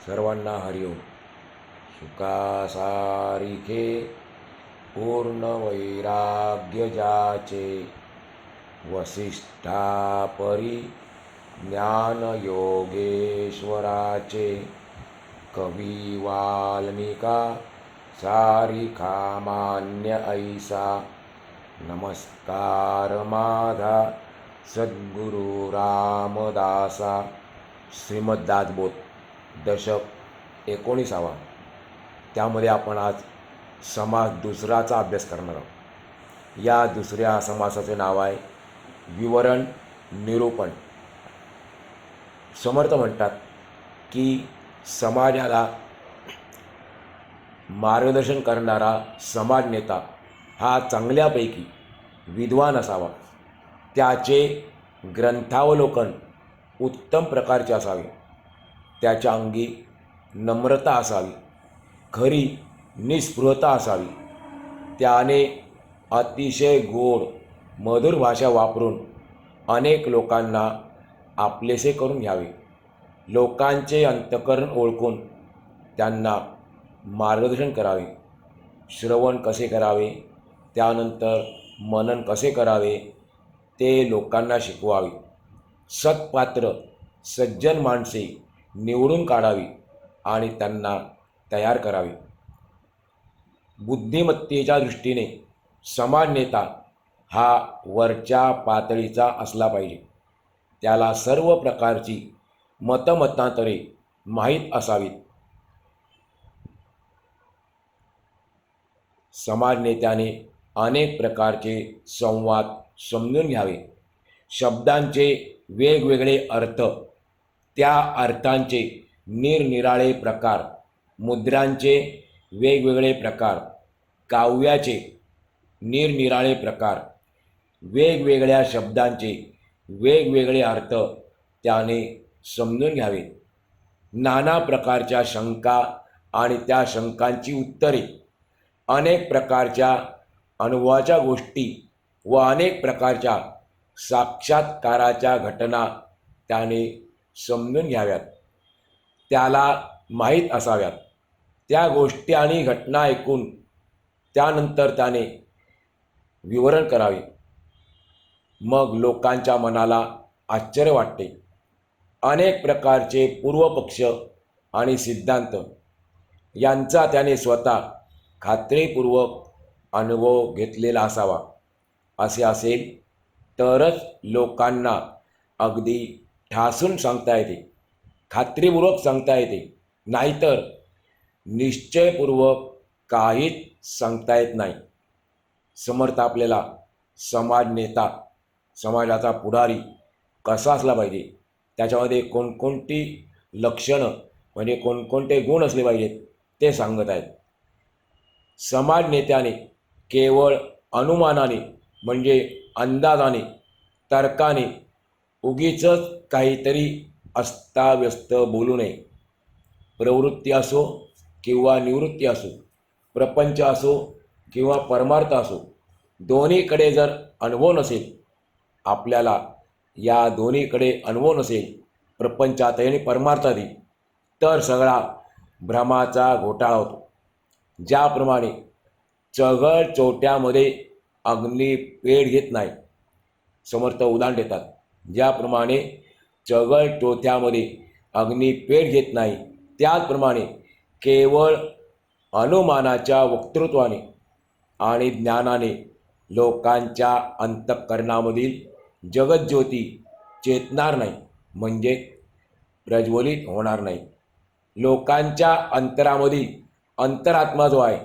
सर्वांना हरिओम. सुखासारिखे पूर्ण वैराग्य जाचे, वसिष्ठापरी ज्ञान योगेश्वराचे. कवी वाल्मिका सारिखा मान्य ऐसा, नमस्कार माझा सद्गुरु रामदासा. श्रीमद्दासबोध दशक 19. त्यामध्ये आपण आज समास दुसराचा अभ्यास करणार आहोत. या दुसऱ्या समासाचे नाव आहे विवरण निरूपण. समर्थ म्हणतात की समाजाला मार्गदर्शन करणारा समाज नेता हा चांगल्यापैकी विद्वान असावा, त्याचे ग्रंथावलोकन उत्तम प्रकारचे असावे, त्याच्या अंगी नम्रता असावी, खरी निस्पृहता असावी, त्याने अतिशय गोड मधुर भाषा वापरून अनेक लोकांना आपलेसे करून घ्यावे, लोकांचे अंतःकरण ओळखून त्यांना मार्गदर्शन करावे, श्रवण कसे करावे, त्यानंतर मनन कसे करावे ते लोकांना शिकवावे, सत्पात्र सज्जन माणसे निवडून काढावी आणि त्यांना तयार करावे. बुद्धिमत्तेच्या दृष्टीने समाज नेता हा वरच्या पातळीचा असला पाहिजे. त्याला सर्व प्रकारची मतमतांतरे माहीत असावीत. समाज नेत्याने अनेक प्रकारचे संवाद समजून घ्यावे, शब्दांचे वेगवेगळे अर्थ, त्या अर्थांचे निरनिराळे प्रकार, मुद्रांचे वेगवेगळे प्रकार, काव्याचे निरनिराळे प्रकार, वेगवेगळ्या शब्दांचे वेगवेगळे अर्थ त्याने समजून घ्यावे. नाना प्रकारच्या शंका आणि त्या शंकांची उत्तरे, अनेक प्रकारच्या अनुभवाच्या गोष्टी व अनेक प्रकारच्या साक्षात्काराच्या घटना त्याने समजून घ्याव्यात, त्याला माहीत असाव्यात. त्या गोष्टी आणि घटना ऐकून त्यानंतर त्याने विवरण करावे. मग लोकांच्या मनाला आश्चर्य वाटते. अनेक प्रकारचे पूर्वपक्ष आणि सिद्धांत यांचा त्याने स्वतः खात्रीपूर्वक अनुभव घेतलेला असावा. असे असेल तरच लोकांना अगदी ठासून सांगता येते, खात्रीपूर्वक सांगता येते, नाहीतर निश्चयपूर्वक काहीच सांगता येत नाही. समर्थ आपल्याला समाज नेता, समाजाचा पुढारी कसा असला पाहिजे, त्याच्यामध्ये कोणकोणती लक्षणं म्हणजे कोणकोणते गुण असले पाहिजेत ते सांगत आहेत. समाज नेत्याने केवळ अनुमानाने म्हणजे अंदाजाने, तर्काने उगीच काहीतरी अस्ताव्यस्त बोलू नये. प्रवृत्ती असो किंवा निवृत्ती असो, प्रपंच असो किंवा परमार्थ असो, दोन्हीकडे जर अनुभव नसेल, आपल्याला या दोन्हीकडे अनुभव नसेल, प्रपंचातही आणि परमार्थातही, तर सगळा भ्रमाचा घोटाळा होतो. ज्याप्रमाणे चघळ चोट्यामध्ये अग्नी पेट घेत नाही, समर्थ उदाहरण देतात, ज्याप्रमाणे चघळ चोथ्यामध्ये अग्नी पेट घेत नाही, त्याचप्रमाणे केवळ अनुमानाच्या वक्तृत्वाने आणि ज्ञानाने लोकांच्या अंतःकरणामधील जगज्योती चेतणार नाही, म्हणजे प्रज्वलित होणार नाही. लोकांच्या अंतरामधील अंतरात्मा जो आहे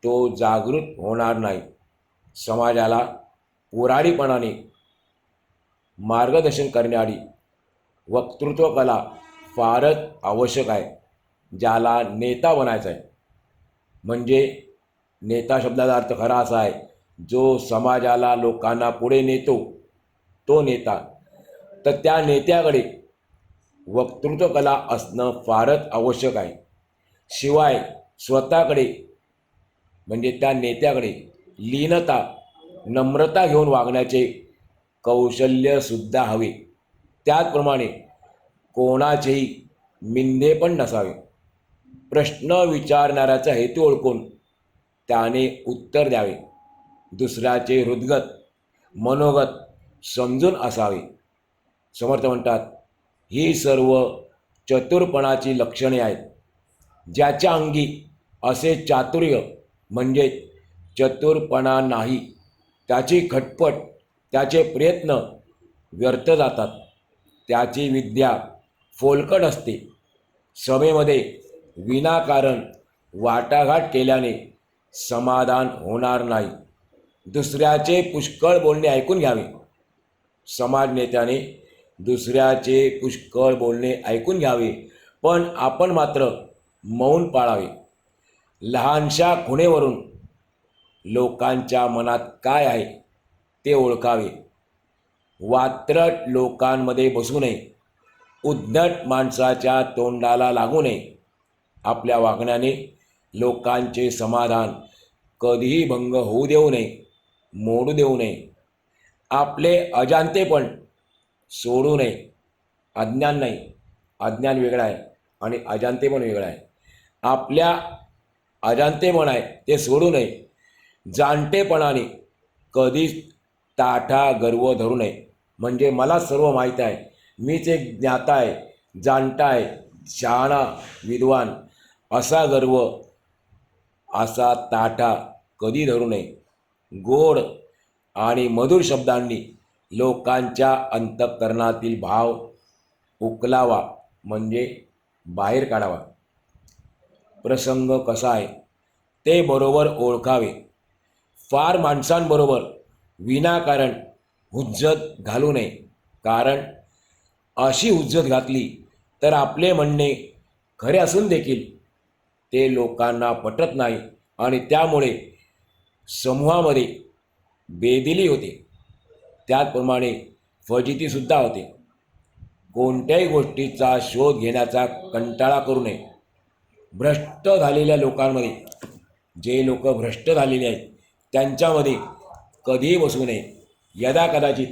तो जागृत होणार नाही. समाजाला पुराणीपणाने मार्गदर्शन करणारी वक्तृत्व कला फारच आवश्यक आहे. ज्याला नेता बनायचं आहे, म्हणजे नेता शब्दाचा अर्थ खरा असा आहे, जो समाजाला लोकांना पुढे नेतो तो नेता. तर त्या नेत्याकडे वक्तृत्व कला असणं फारच आवश्यक आहे. शिवाय स्वतःकडे म्हणजे त्या नेत्याकडे लीनता, नम्रता घेऊन वागण्याचे कौशल्यसुद्धा हवे. त्याचप्रमाणे कोणाचेही मिंधे पण नसावे. प्रश्न विचारणाऱ्याचा हेतू ओळखून त्याने उत्तर द्यावे. दुसऱ्याचे हृदगत मनोगत समजून असावे. समर्थ म्हणतात, ही सर्व चतुरपणाची लक्षणे आहेत. ज्याच्या अंगी असे चातुर्य म्हणजे चतुरपणा नाही, त्याची खटपट, त्याचे प्रयत्न व्यर्थ जातात. त्याची विद्या फोलकट असते. सभेमध्ये विनाकारण वाटाघाट केल्याने समाधान होणार नाही. दुसऱ्याचे पुष्कळ बोलणे ऐकून घ्यावे. समाज नेत्याने दुसऱ्याचे पुष्कळ बोलणे ऐकून घ्यावे, पण आपण मात्र मौन पाळावे. लहानशा खुणेवरून लोकांच्या मनात काय आहे ते ओळखावे. वात्रट लोकांमध्ये बसू नये. उद्धट माणसाच्या तोंडाला लागू नये. आपल्या वागण्याने लोकांचे समाधान कधीही भंग होऊ देऊ नये, मोडू देऊ नये. आपले अजाणतेपण सोडू नये. अज्ञान नाही, अज्ञान वेगळं आहे आणि अजाणतेपण वेगळं आहे. आपल्या अजाणतेपण आहे ते सोडू नये. जाणतेपणाने कधीच ताठा गर्व धरू नये. म्हणजे मला सर्व माहीत आहे, मीच एक ज्ञाता आहे, जाणता आहे, शहाणा, विद्वान, असा गर्व, असा ताठा कधी धरू नये. गोड आणि मधुर शब्दांनी लोकांच्या अंतःकरणातील भाव उकलावा, म्हणजे बाहेर काढावा. प्रसंग कसा आहे ते बरोबर ओळखावे. फार माणसांबरोबर विनाकारण हुज्जत घालू नये, कारण अशी हुज्जत घातली तर आपले म्हणणे खरे असून देखील ते लोकांना पटत नाही आणि त्यामुळे समूहामध्ये बेदिली होते. त्याचप्रमाणे फजितीसुद्धा होते. कोणत्याही गोष्टीचा शोध घेण्याचा कंटाळा करू नये. भ्रष्ट झालेल्या लोकांमध्ये, जे लोक भ्रष्ट झालेले आहेत त्यांच्यामध्ये कधीही बसू नये. यदा कदाचित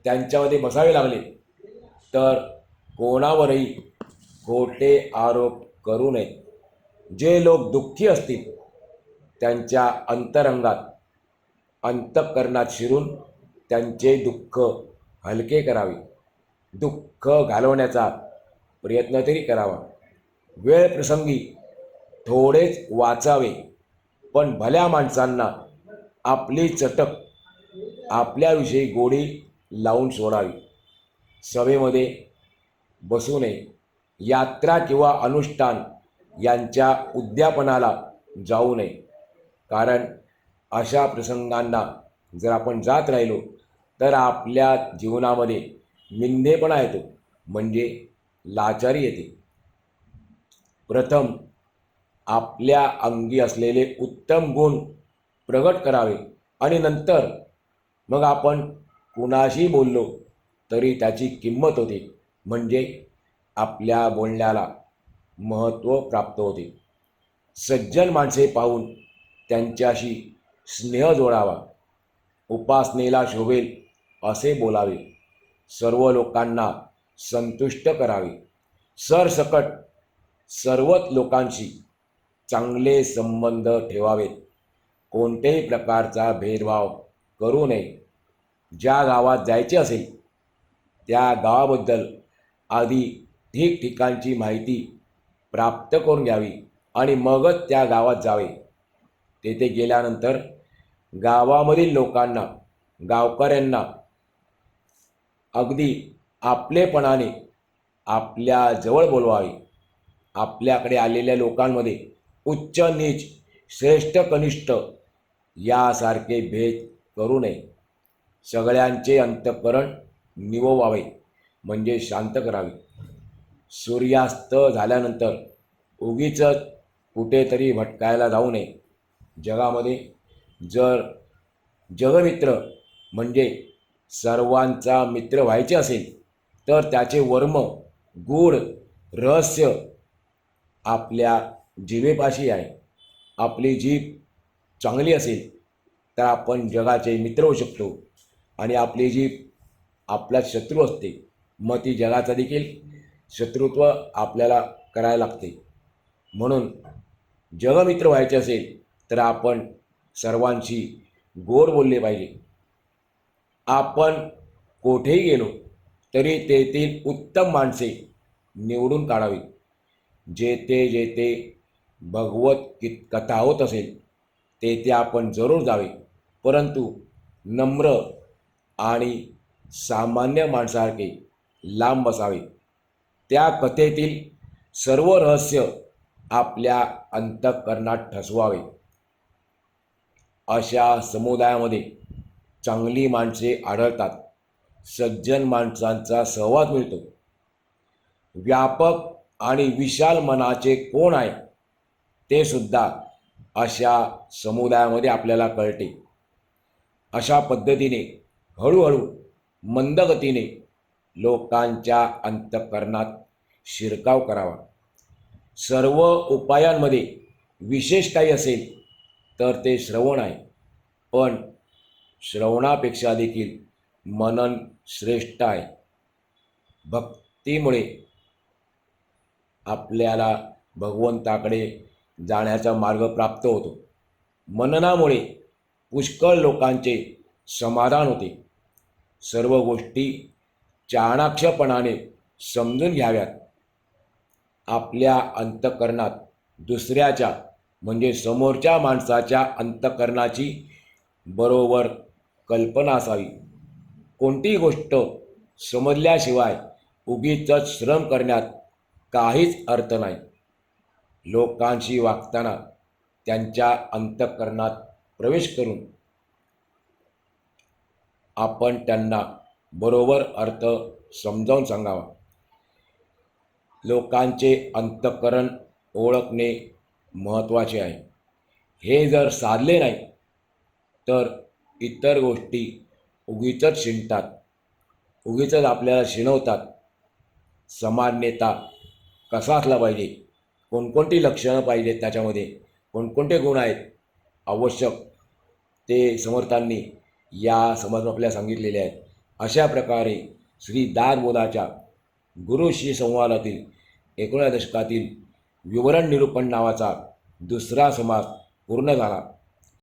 त्यांच्यामध्ये बसावे लागले तर कोणावरही खोटे आरोप करू नये. जे लोक दुःखी असतील त्यांच्या अंतरंगात, अंतःकरणात शिरून त्यांचे दुःख हलके करावे. दुःख घालवण्याचा प्रयत्न तरी करावा. वेळ प्रसंगी थोडेच वाचावे, पण भल्या माणसांना आपली चटक, आपल्याविषयी गोडी लावून सोडावी. सभेमध्ये बसू नये. यात्रा किंवा अनुष्ठान यांच्या उद्यापनाला जाऊ नये, कारण अशा प्रसंगांना जर आपण जात राहिलो तर आपल्या जीवनामध्ये मिंधेपणा येतो, म्हणजे लाचारी येते. प्रथम आपल्या अंगी असलेले उत्तम गुण प्रगट करावे आणि नंतर मग आपण कुणाशी बोललो तरी त्याची किंमत होते, म्हणजे आपल्या बोलण्याला महत्त्व प्राप्त होते. सज्जन माणसे पाहून त्यांच्याशी स्नेह जोडावा. उपासनेला शोभेल असे बोलावे. सर्व लोकांना संतुष्ट करावे. सरसकट सर्वच लोकांशी चांगले संबंध ठेवावेत. कोणत्याही प्रकारचा भेदभाव करू नये. ज्या गावात जायचे असेल त्या गावाबद्दल आधी ठिकठिकाणची माहिती प्राप्त करून घ्यावी आणि मगच त्या गावात जावे. तेथे गेल्यानंतर गावामधील लोकांना, गावकऱ्यांना अगदी आपलेपणाने आपल्या जवळ बोलवावे. आपल्याकडे आलेल्या लोकांमध्ये उच्च नीच, श्रेष्ठ कनिष्ठ यासारखे भेद करू नये. सगळ्यांचे अंतःकरण निववावे, म्हणजे शांत करावे. सूर्यास्त झाल्यानंतर उगीच कुठेतरी भटकायला जाऊ नये. जगामध्ये जर जगमित्र म्हणजे सर्वांचा मित्र व्हायचे असेल तर त्याचे वर्म, गूढ रहस्य आपल्या जिभेपाशी आहे. आपली जीभ चांगली असेल तर आपण जगाचे मित्र होऊ शकतो आणि आपली जीभ आपला शत्रू असते, मग ती जगाचा देखील शत्रुत्व आपल्याला करायला लागते. म्हणून जगमित्र व्हायचे असेल तर आपण सर्वांशी गोड बोलले पाहिजे. आपण कोठेही गेलो तरी तेथील उत्तम माणसे निवडून काढावी. जेथे जेथे भगवत कथा होत असेल तेथे आपण जरूर जावे, परंतु नम्र आणि सामान्य माणसासारखे लांब बसावे. त्या कथेतील सर्व रहस्य आपल्या अंतःकरणात ठसवावे. अशा समुदायामध्ये चांगली माणसे आढळतात, सज्जन माणसांचा सहवास मिळतो. व्यापक आणि विशाल मनाचे कोण आहे ते सुद्धा अशा समुदायामध्ये आपल्याला कळते. अशा पद्धतीने हळूहळू मंदगतीने लोकांच्या अंतःकरणात शिरकाव करावा. सर्व उपायांमध्ये विशेष काही असेल तर ते श्रवण आहे, पण श्रवणापेक्षा देखील मनन श्रेष्ठ आहे. भक्तीमुळे आपल्याला भगवंताकडे जाण्याचा मार्ग प्राप्त होतो. मननामुळे पुष्कळ लोकांचे समाधान होते. सर्व गोष्टी चाणाक्षपणाने समजून घ्याव्यात. आपल्या अंतःकरणात दुसऱ्याच्या म्हणजे समोरच्या माणसाच्या अंतःकरणाची बरोबर कल्पना असावी. कोणतीही गोष्ट समजल्याशिवाय उगीचच श्रम करण्यात काहीच अर्थ नाही. लोकांशी वागताना त्यांच्या अंतःकरणात प्रवेश करून आपण त्यांना बरोबर अर्थ समजावून सांगावा. लोकांचे अंतःकरण ओळखणे महत्त्वाचे आहे. हे जर साधले नाही तर इतर गोष्टी उगीचच शिणतात, उगीचच आपल्याला शिणवतात. समाज नेता कसा असला पाहिजे, कोणकोणती लक्षणं पाहिजेत, त्याच्यामध्ये कोणकोणते गुण आहेत आवश्यक, ते समर्थांनी या समज आपल्याला सांगितलेले आहेत. अशा प्रकारे श्री दासबोधाच्या गुरुशी संवादातील 19व्या दशकातील विवरण निरूपण नावाचा दुसरा समास पूर्ण झाला.